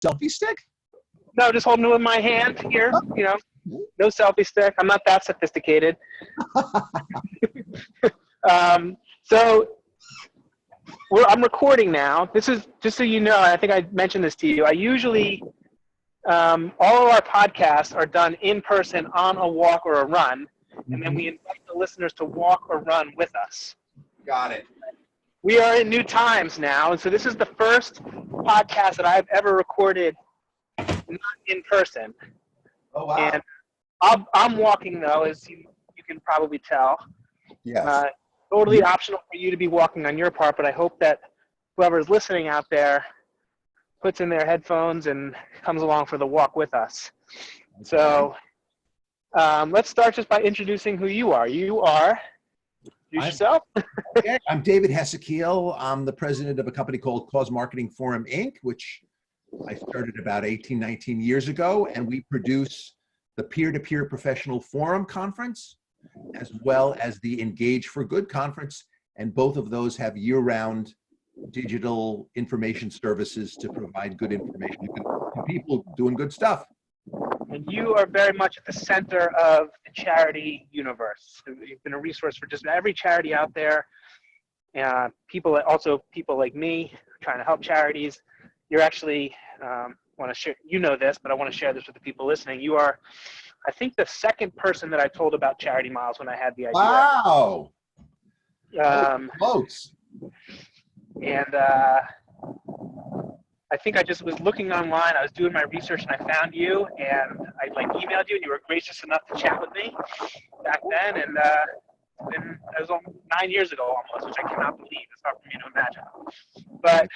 selfie stick? No, just holding it with my hand here, you know, no selfie stick. I'm not that sophisticated. So I'm recording now. This is, just so you know, I think I mentioned this to you. I usually, all of our podcasts are done in person on a walk or a run, and then we invite the listeners to walk or run with us. Got it. We are in new times now, and so this is the first podcast that I've ever recorded not in person. Oh, wow. And I'm walking, though, as you can probably tell. Yes. Totally optional for you to be walking on your part, but I hope that whoever's listening out there puts in their headphones and comes along for the walk with us. Okay. So let's start just by introducing who you are. Introduce yourself. Okay. I'm David Hessekiel. I'm the president of a company called Cause Marketing Forum, Inc., which I started about 18, 19 years ago, and we produce the Peer-to-Peer Professional Forum Conference, as well as the Engage for Good Conference, and both of those have year-round digital information services to provide good information to people doing good stuff. And you are very much at the center of the charity universe. You've been a resource for just every charity out there. People like me trying to help charities. You're actually, want to share, you know this, but I want to share this with the people listening. You are, I think, the second person that I told about Charity Miles when I had the idea. Wow. Close. And I think I just was looking online. I was doing my research and I found you, and I emailed you, and you were gracious enough to chat with me back then. And it was 9 years ago almost, which I cannot believe. It's hard for me to imagine. But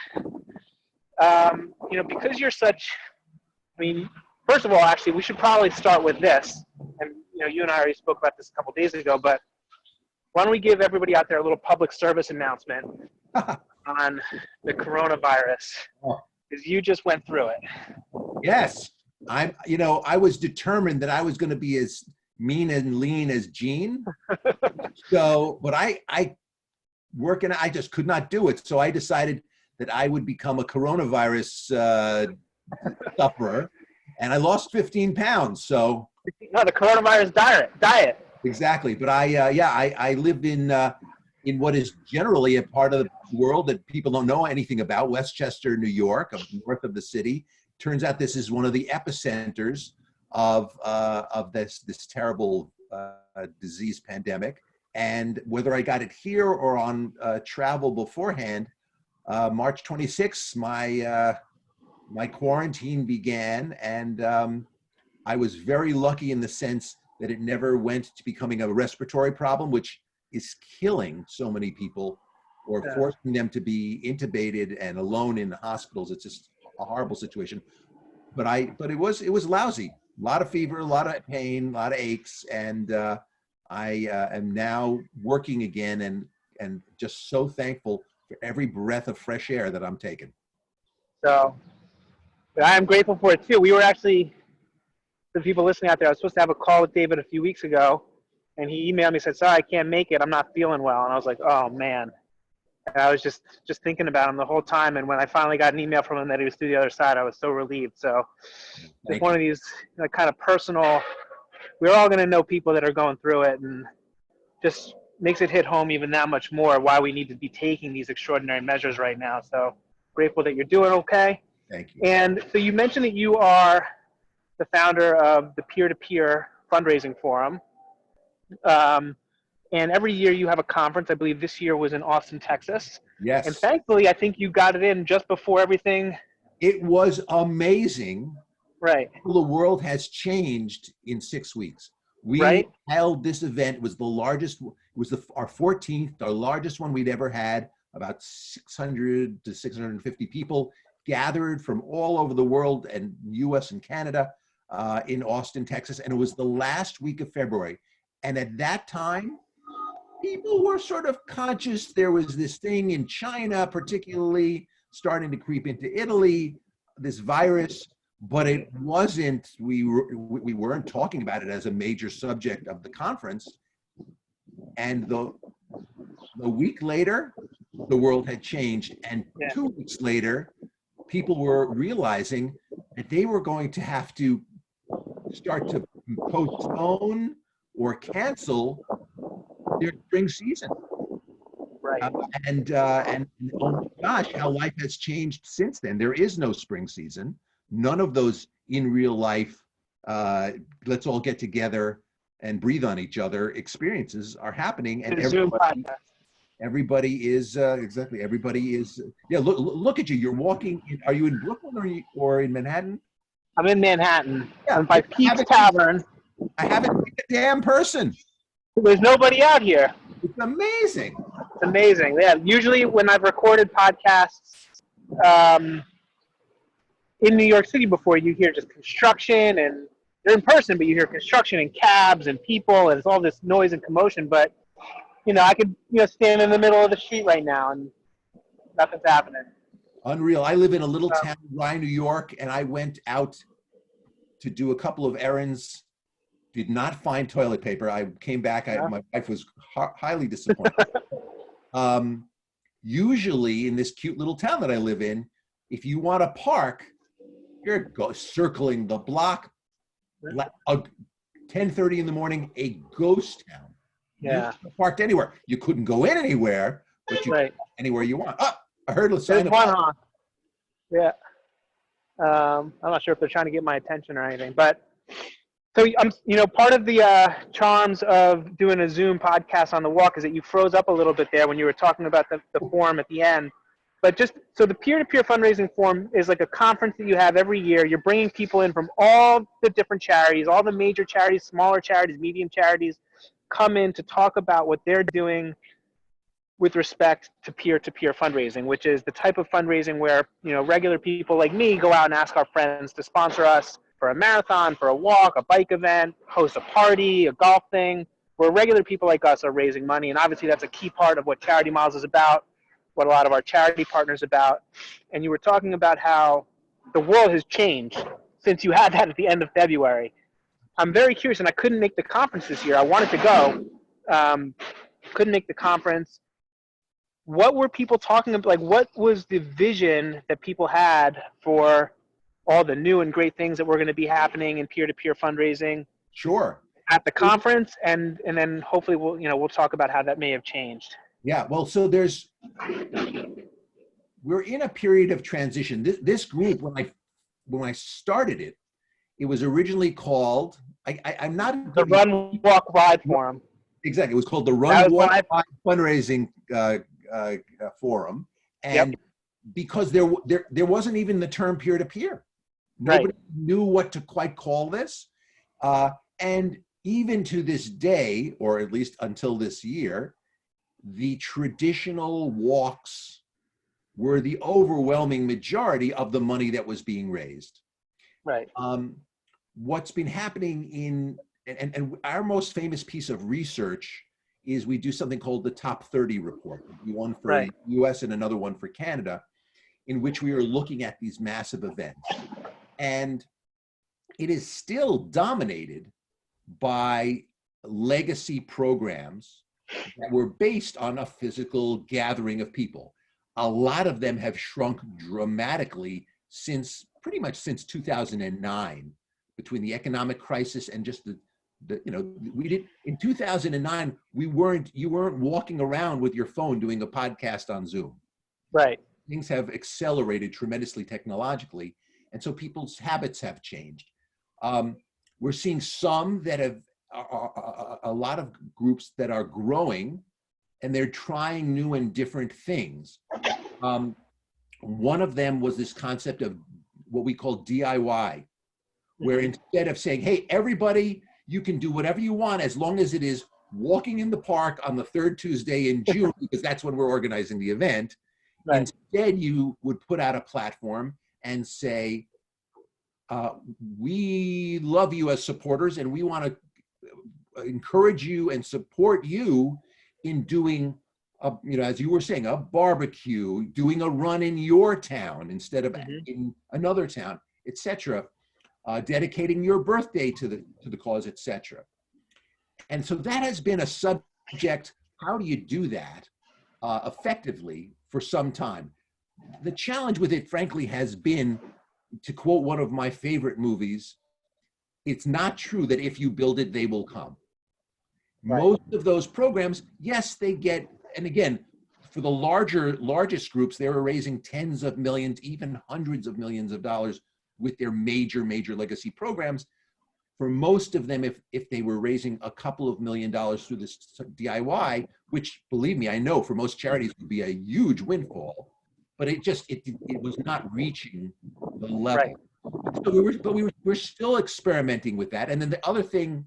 you know, because you're such, I mean, first of all, actually, we should probably start with this. And you know, you and I already spoke about this a couple days ago, but why don't we give everybody out there a little public service announcement on the coronavirus? Because you just went through it. Yes. I was determined that I was going to be as mean and lean as Gene. So, but I just could not do it. So I decided that I would become a coronavirus sufferer, and I lost 15 pounds. So no, the coronavirus diet. Exactly. But I live in what is generally a part of the world that people don't know anything about, Westchester, New York, north of the city. Turns out this is one of the epicenters of this terrible disease pandemic. And whether I got it here or on travel beforehand, March 26th, my quarantine began, and I was very lucky in the sense that it never went to becoming a respiratory problem, which is killing so many people or forcing them to be intubated and alone in the hospitals. It's just a horrible situation. But it was lousy. A lot of fever, a lot of pain, a lot of aches, and I am now working again, and just so thankful for every breath of fresh air that I'm taking. So I am grateful for it too. We were actually, for the people listening out there, I was supposed to have a call with David a few weeks ago, and he emailed me and said, sorry, I can't make it. I'm not feeling well. And I was like, oh, man. And I was just thinking about him the whole time. And when I finally got an email from him that he was through the other side, I was so relieved. So it's one of these kind of personal, we're all going to know people that are going through it, and just makes it hit home even that much more why we need to be taking these extraordinary measures right now. So grateful that you're doing okay. Thank you. And so you mentioned that you are the founder of the Peer-to-Peer Fundraising Forum. And every year you have a conference. I believe this year was in Austin, Texas. Yes. And thankfully, I think you got it in just before everything. It was amazing. Right. The world has changed in 6 weeks. We held this event, was the largest, it was our 14th, our largest one we'd ever had. About 600 to 650 people gathered from all over the world, and US and Canada, in Austin, Texas. And it was the last week of February. And at that time, people were sort of conscious there was this thing in China, particularly starting to creep into Italy, this virus, but it wasn't, we weren't talking about it as a major subject of the conference. And the week later, the world had changed. And 2 weeks later, people were realizing that they were going to have to start to postpone or cancel their spring season. Right. And oh my gosh, how life has changed since then. There is no spring season. None of those in real life, let's all get together and breathe on each other experiences are happening. And everybody is, exactly, everybody is, yeah, look at you. You're walking, are you in Brooklyn or in Manhattan? I'm in Manhattan. Yeah. I'm by Pete's Tavern. I haven't seen a damn person. There's nobody out here. It's amazing. It's amazing. Yeah. Usually when I've recorded podcasts in New York City before, you hear just construction, and you're in person, but you hear construction and cabs and people, and it's all this noise and commotion. But, I could, stand in the middle of the street right now and nothing's happening. Unreal. I live in a little town, Rye, New York, and I went out to do a couple of errands. Did not find toilet paper. I came back. My wife was highly disappointed. Usually in this cute little town that I live in, if you want to park, you're circling the block. 10:30 in the morning, a ghost town. Yeah. You parked anywhere. You couldn't go in anywhere, but you could anywhere you want. Oh, I heard a sign. There's one on. Yeah. I'm not sure if they're trying to get my attention or anything, but so part of the charms of doing a Zoom podcast on the walk is that you froze up a little bit there when you were talking about the forum at the end. But just so the peer-to-peer fundraising forum is like a conference that you have every year. You're bringing people in from all the different charities, all the major charities, smaller charities, medium charities, come in to talk about what they're doing with respect to peer-to-peer fundraising, which is the type of fundraising where, regular people like me go out and ask our friends to sponsor us for a marathon, for a walk, a bike event, host a party, a golf thing, where regular people like us are raising money. And obviously that's a key part of what Charity Miles is about, what a lot of our charity partners are about. And you were talking about how the world has changed since you had that at the end of February. I'm very curious, and I couldn't make the conference this year. I wanted to go, couldn't make the conference. What were people talking about? Like, what was the vision that people had for all the new and great things that were going to be happening in peer-to-peer fundraising? Sure. At the conference, and then hopefully we'll talk about how that may have changed. Yeah. Well, so we're in a period of transition. This group, when I started it, it was originally called, I'm not the Run, Walk, Ride Forum. Exactly. It was called the Run, Walk, Ride Fundraising Forum. And because there wasn't even the term peer-to-peer. Nobody knew what to quite call this. And even to this day, or at least until this year, the traditional walks were the overwhelming majority of the money that was being raised. Right. What's been happening and our most famous piece of research is we do something called the Top 30 report, one for the US and another one for Canada, in which we are looking at these massive events. And it is still dominated by legacy programs that were based on a physical gathering of people. A lot of them have shrunk dramatically pretty much since 2009, between the economic crisis and just in 2009, you weren't walking around with your phone doing a podcast on Zoom. Right. Things have accelerated tremendously technologically, and so people's habits have changed. We're seeing some that have a lot of groups that are growing, and they're trying new and different things. One of them was this concept of what we call DIY, where instead of saying, hey, everybody, you can do whatever you want as long as it is walking in the park on the third Tuesday in June, because that's when we're organizing the event. Right. Instead, you would put out a platform and say, we love you as supporters, and we want to encourage you and support you in doing, as you were saying, a barbecue, doing a run in your town instead of in another town, etc. Dedicating your birthday to the cause, etc. And so that has been a subject. How do you do that effectively for some time? The challenge with it, frankly, has been, to quote one of my favorite movies, it's not true that if you build it, they will come. Right. Most of those programs, yes, they get, and again, for the largest groups, they were raising tens of millions, even hundreds of millions of dollars with their major legacy programs. For most of them, if they were raising a couple of $1 million through this DIY, which, believe me, I know for most charities would be a huge windfall, but it was not reaching the level. Right. So we're still experimenting with that. And then the other thing,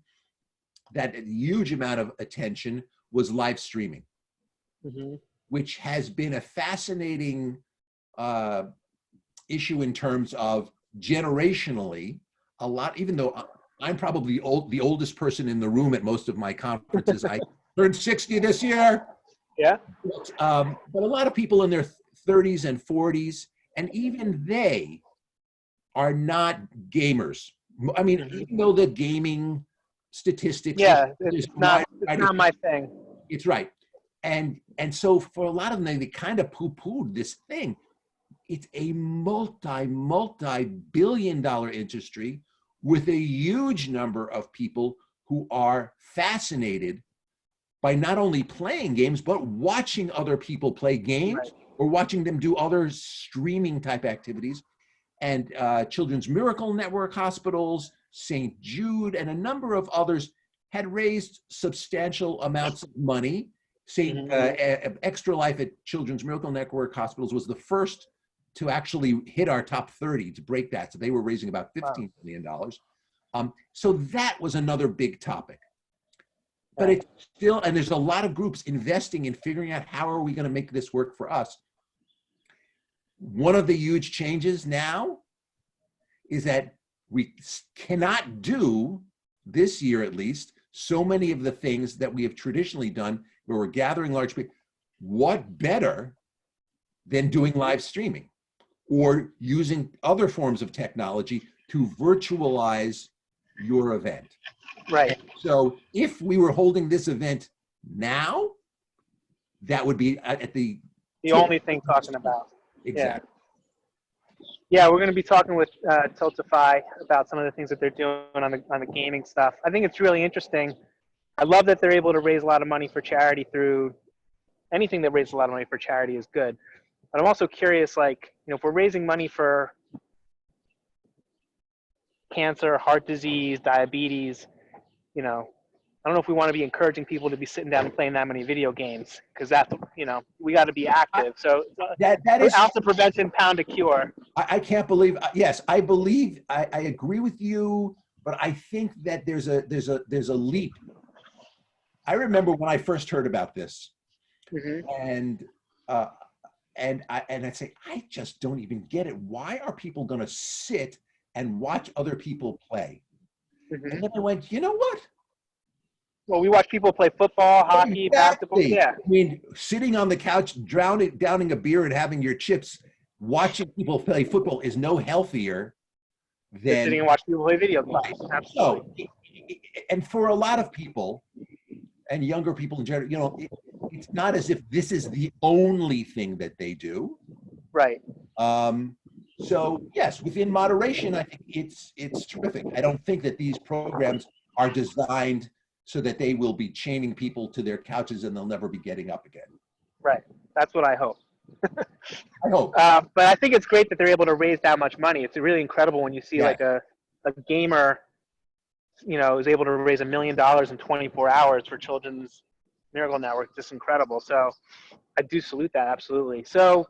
that a huge amount of attention, was live streaming, which has been a fascinating issue in terms of generationally. A lot, even though I'm probably the oldest person in the room at most of my conferences. I turned 60 this year. Yeah. But a lot of people in their 30s and 40s, and even they are not gamers. I mean, even though the gaming statistics, it's not my thing. It's right. And so for a lot of them, they kind of poo-pooed this thing. It's a multi-billion-dollar industry with a huge number of people who are fascinated by not only playing games, but watching other people play games, or watching them do other streaming type activities. And Children's Miracle Network hospitals, St. Jude, and a number of others had raised substantial amounts of money. Extra Life at Children's Miracle Network hospitals was the first to actually hit our top 30, to break that. So they were raising about $15 million. So that was another big topic. But it's still, and there's a lot of groups investing in figuring out how are we going to make this work for us. One of the huge changes now is that we cannot do, this year at least, so many of the things that we have traditionally done where we're gathering large people. What better than doing live streaming or using other forms of technology to virtualize your event? Right. And so if we were holding this event now, that would be at the only thing talking about. Exactly. Yeah, we're going to be talking with Tiltify about some of the things that they're doing on the gaming stuff. I think it's really interesting. I love that they're able to raise a lot of money for charity through anything that raises a lot of money for charity is good. But I'm also curious, like, if we're raising money for cancer, heart disease, diabetes, I don't know if we want to be encouraging people to be sitting down and playing that many video games, because that's, we got to be active. So that is ounce of prevention, pound of cure. I can't believe. Yes, I believe. I agree with you, but I think that there's a leap. I remember when I first heard about this, and I'd say, I just don't even get it. Why are people going to sit and watch other people play? And then I went, you know what? Well, we watch people play football, hockey, basketball. Yeah. I mean, sitting on the couch, downing a beer and having your chips, watching people play football is no healthier than sitting and watching people play video games. Absolutely. So, and for a lot of people, and younger people in general, it's not as if this is the only thing that they do. Right. So yes, within moderation, I think it's terrific. I don't think that these programs are designed so that they will be chaining people to their couches and they'll never be getting up again. Right. That's what I hope. I hope. But I think it's great that they're able to raise that much money. It's really incredible when you see like a gamer, is able to raise $1 million in 24 hours for Children's Miracle Network. Just incredible. So I do salute that, absolutely. So,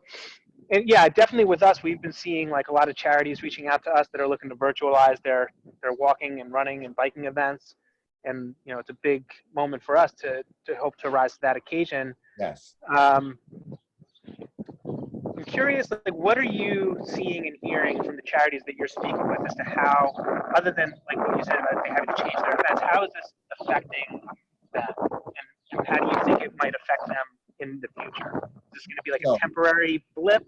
and yeah, definitely with us, we've been seeing like a lot of charities reaching out to us that are looking to virtualize their walking and running and biking events. And, it's a big moment for us to hope to rise to that occasion. Yes. I'm curious, like, what are you seeing and hearing from the charities that you're speaking with as to how, other than like what you said about they having to change their events, how is this affecting them? And how do you think it might affect them in the future? Is this going to be like a temporary blip,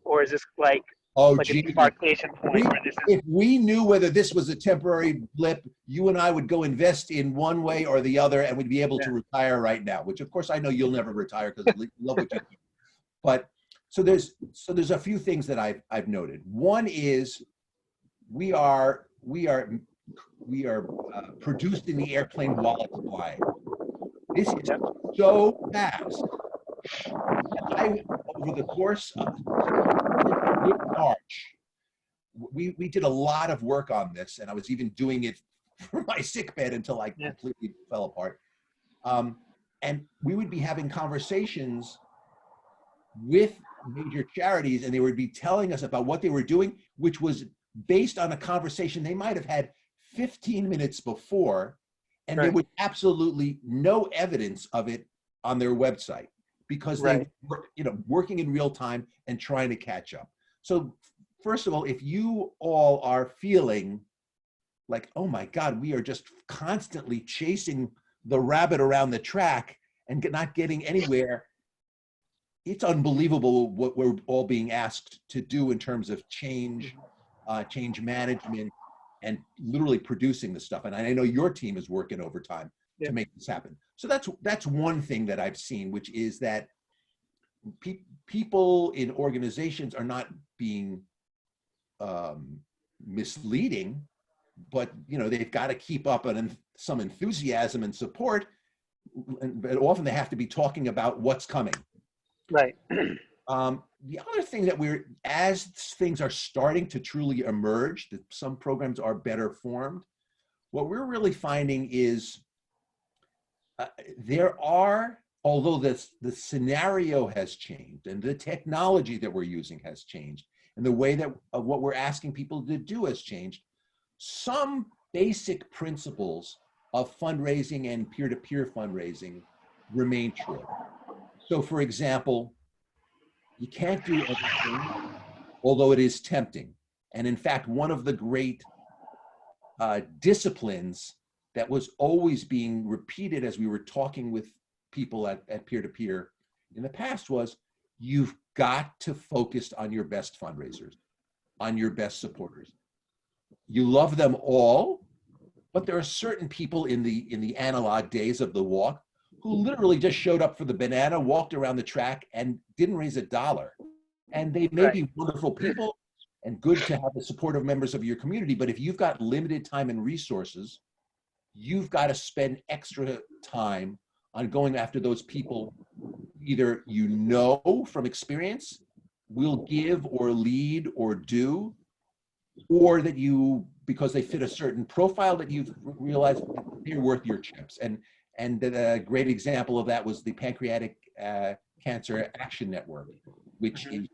or is this like a demarcation point where this is? If we knew whether this was a temporary blip, you and I would go invest in one way or the other, and we'd be able to retire right now, which of course I know you'll never retire because you love what you do. But there's a few things that I've noted. One is we are producing the airplane while it's flying. This is so fast. Over the course of March, we did a lot of work on this, and I was even doing it from my sickbed until I completely fell apart. And we would be having conversations with major charities, and they would be telling us about what they were doing, which was based on a conversation they might have had 15 minutes before, and there was absolutely no evidence of it on their website because they were, working in real time and trying to catch up. So first of all, if you all are feeling like, oh my God, we are just constantly chasing the rabbit around the track and not getting anywhere, it's unbelievable what we're all being asked to do in terms of change management, and literally producing the stuff. And I know your team is working overtime to make this happen. So that's one thing that I've seen, which is that people in organizations are not being misleading, but they've got to keep up some enthusiasm and support, but often they have to be talking about what's coming. Right. The other thing that as things are starting to truly emerge, that some programs are better formed, what we're really finding is although the scenario has changed and the technology that we're using has changed and the way that what we're asking people to do has changed, some basic principles of fundraising and peer-to-peer fundraising remain true. So for example, you can't do everything, although it is tempting. And in fact, one of the great disciplines that was always being repeated as we were talking with people at peer-to-peer in the past was, you've got to focus on your best fundraisers, on your best supporters. You love them all, but there are certain people in the analog days of the walk who literally just showed up for the banana, walked around the track, and didn't raise $1. And they may be wonderful people and good to have the support of members of your community, but if you've got limited time and resources, you've got to spend extra time on going after those people either from experience will give or lead or do, or that because they fit a certain profile that you've realized they're worth your chips. And a great example of that was the Pancreatic Cancer Action Network, which is,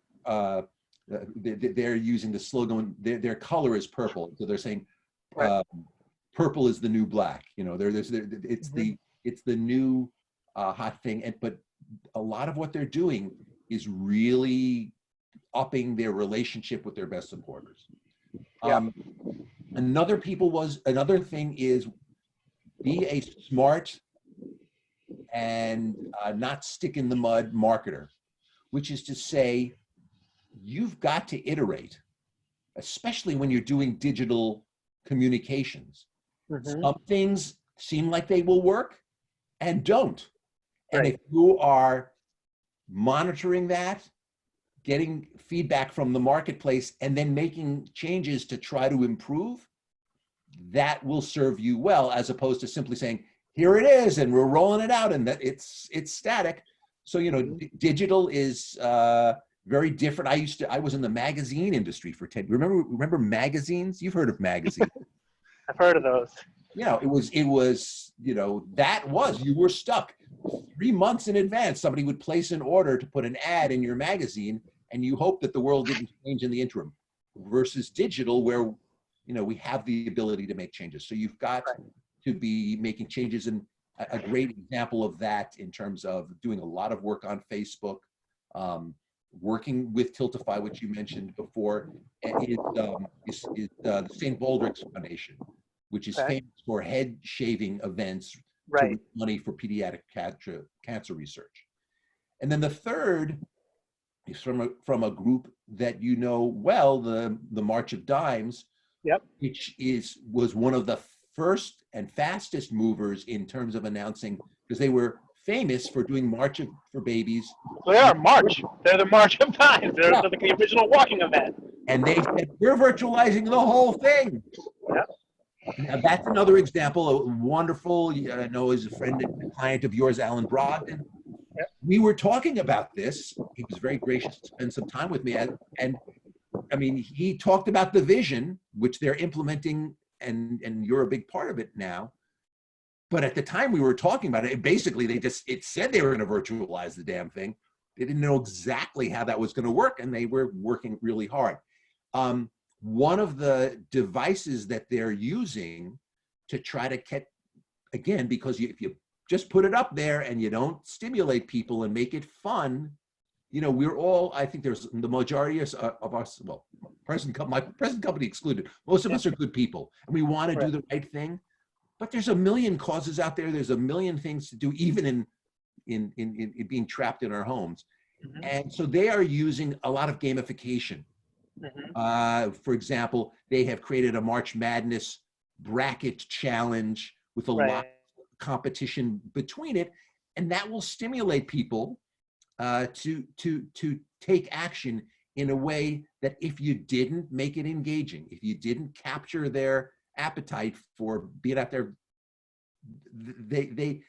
they're using the slogan, their color is purple. So they're saying, purple is the new black. It's the new hot thing. But a lot of what they're doing is really upping their relationship with their best supporters. Another thing is, be a smart and not stick in the mud marketer, which is to say, you've got to iterate, especially when you're doing digital communications. Some things seem like they will work and don't. And if you are monitoring that, getting feedback from the marketplace, and then making changes to try to improve, that will serve you well, as opposed to simply saying, here it is, and we're rolling it out, and that it's static. So, digital is very different. I was in the magazine industry for 10. Remember magazines? You've heard of magazines. I've heard of those. It was, you were stuck 3 months in advance. Somebody would place an order to put an ad in your magazine, and you hope that the world didn't change in the interim, versus digital, where, we have the ability to make changes. So you've got to be making changes. And a great example of that, in terms of doing a lot of work on Facebook, working with Tiltify, which you mentioned before, is the St. Baldrick's Foundation, which is famous for head shaving events to raise money for pediatric cancer research. And then the third is from a group that well, the March of Dimes, which was one of the first and fastest movers in terms of announcing, because they were famous for doing for Babies. So they are March. They're the March of Dimes. They're Yeah. the original walking event. And they said, we're virtualizing the whole thing. Yeah. Now, that's another example, a wonderful, I know is a friend and client of yours, Alan Brogdon. Yeah. We were talking about this. He was very gracious to spend some time with me. And I mean, he talked about the vision, which they're implementing, and you're a big part of it now. But at the time we were talking about it, basically it said they were going to virtualize the damn thing. They didn't know exactly how that was going to work, and they were working really hard. One of the devices that they're using to try to get, again, because if you just put it up there and you don't stimulate people and make it fun, you know, we're all, I think there's the majority of us, well, my present company excluded, most of us are good people, and we want to do the right thing. But there's a million causes out there. There's a million things to do, even in being trapped in our homes. Mm-hmm. And so they are using a lot of gamification. Mm-hmm. For example, they have created a March Madness bracket challenge with a lot of competition between it, and that will stimulate people to take action in a way that if you didn't make it engaging, if you didn't capture their appetite for being out there, they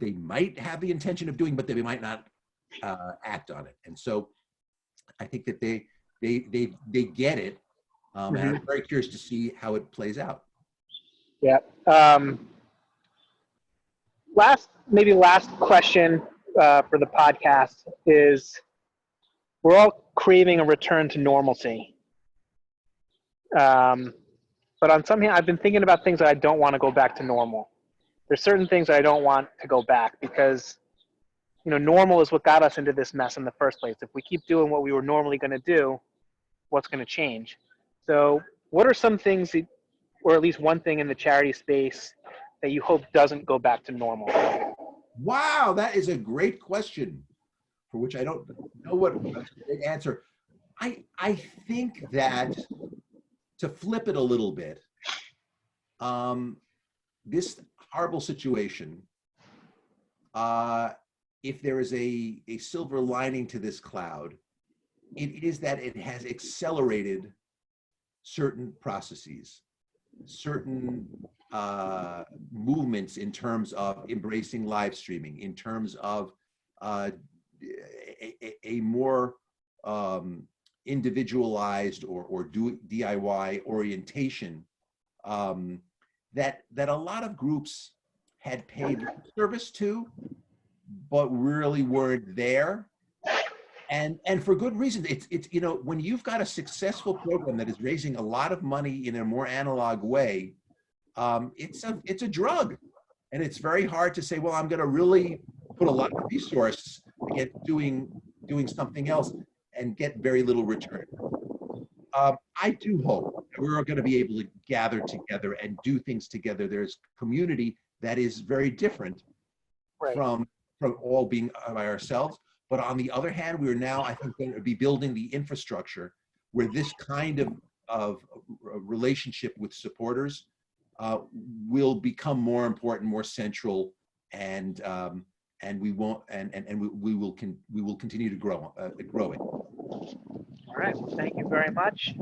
might have the intention of doing, but they might not act on it. And so I think that they get it, and I'm very curious to see how it plays out. Yeah. Last question for the podcast is: we're all craving a return to normalcy. But on some hand, I've been thinking about things that I don't want to go back to normal. There's certain things that I don't want to go back because, you know, normal is what got us into this mess in the first place. If we keep doing what we were normally going to do, what's going to change? So what are some things, or at least one thing in the charity space that you hope doesn't go back to normal? Wow, that is a great question for which I don't know what the answer. I think that, to flip it a little bit, this horrible situation, if there is a silver lining to this cloud, it is that it has accelerated certain processes, certain movements in terms of embracing live streaming, in terms of a more individualized or DIY orientation that a lot of groups had paid service to, but really weren't there, and for good reason. It's you know, when you've got a successful program that is raising a lot of money in a more analog way, it's a drug, and it's very hard to say, well, I'm going to really put a lot of resources to get doing something else and get very little return. I do hope we're going to be able to gather together and do things together. There's community that is very different from all being by ourselves. But on the other hand, we are now, I think, going to be building the infrastructure where this kind of relationship with supporters will become more important, more central, and we won't, we will continue to grow it. All right, well, thank you very much.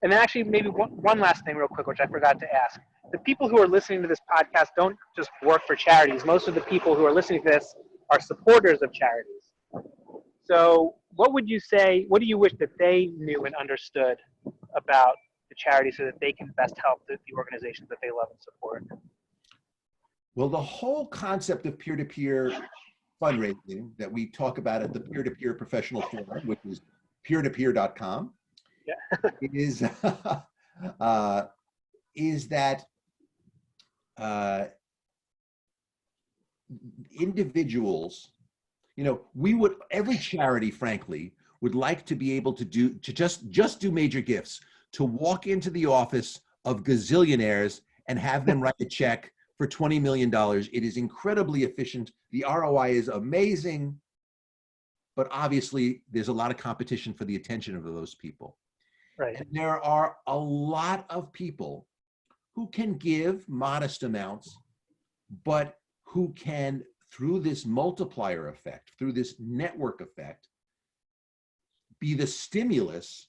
And then actually maybe one last thing real quick, which I forgot to ask. The people who are listening to this podcast don't just work for charities. Most of the people who are listening to this are supporters of charities. So what would you say, what do you wish that they knew and understood about the charity so that they can best help the organizations that they love and support? Well, the whole concept of peer-to-peer fundraising that we talk about at the Peer-to-Peer Professional Forum, which is peer-to-peer.com, is that individuals, you know, every charity, frankly, would like to be able to just do major gifts, to walk into the office of gazillionaires and have them write a check for $20 million. It is incredibly efficient. The ROI is amazing, but obviously there's a lot of competition for the attention of those people. Right. And there are a lot of people who can give modest amounts, but who can through this multiplier effect, through this network effect, be the stimulus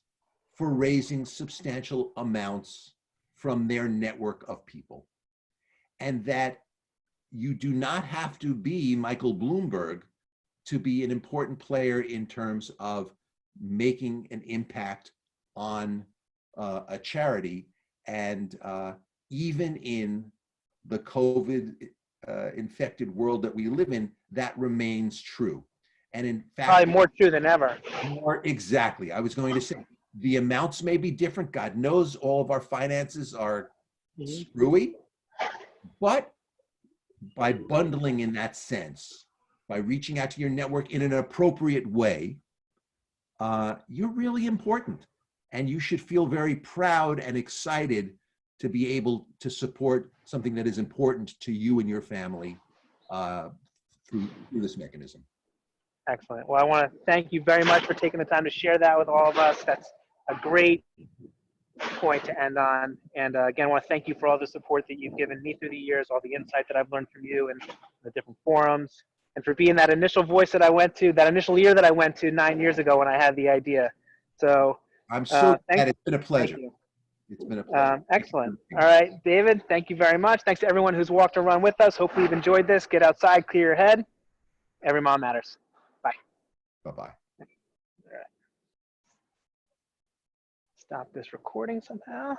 for raising substantial amounts from their network of people. And that you do not have to be Michael Bloomberg to be an important player in terms of making an impact on a charity. And even in the COVID infected world that we live in, that remains true. And in fact, Probably more true than ever. more exactly. I was going to say, the amounts may be different. God knows all of our finances are screwy, but by bundling in that sense, by reaching out to your network in an appropriate way, you're really important. And you should feel very proud and excited to be able to support something that is important to you and your family through this mechanism. Excellent. Well, I want to thank you very much for taking the time to share that with all of us. That's a great point to end on. And again, I want to thank you for all the support that you've given me through the years, all the insight that I've learned from you and the different forums, and for being that initial voice that I went to, that initial ear that I went to 9 years ago when I had the idea. So I'm so glad. It's been a pleasure. Thank you. It's been a pleasure. Excellent. All right, David, thank you very much. Thanks to everyone who's walked or run with us. Hopefully you've enjoyed this. Get outside, clear your head. Every mom matters. Bye. Bye-bye. All right. Stop this recording somehow.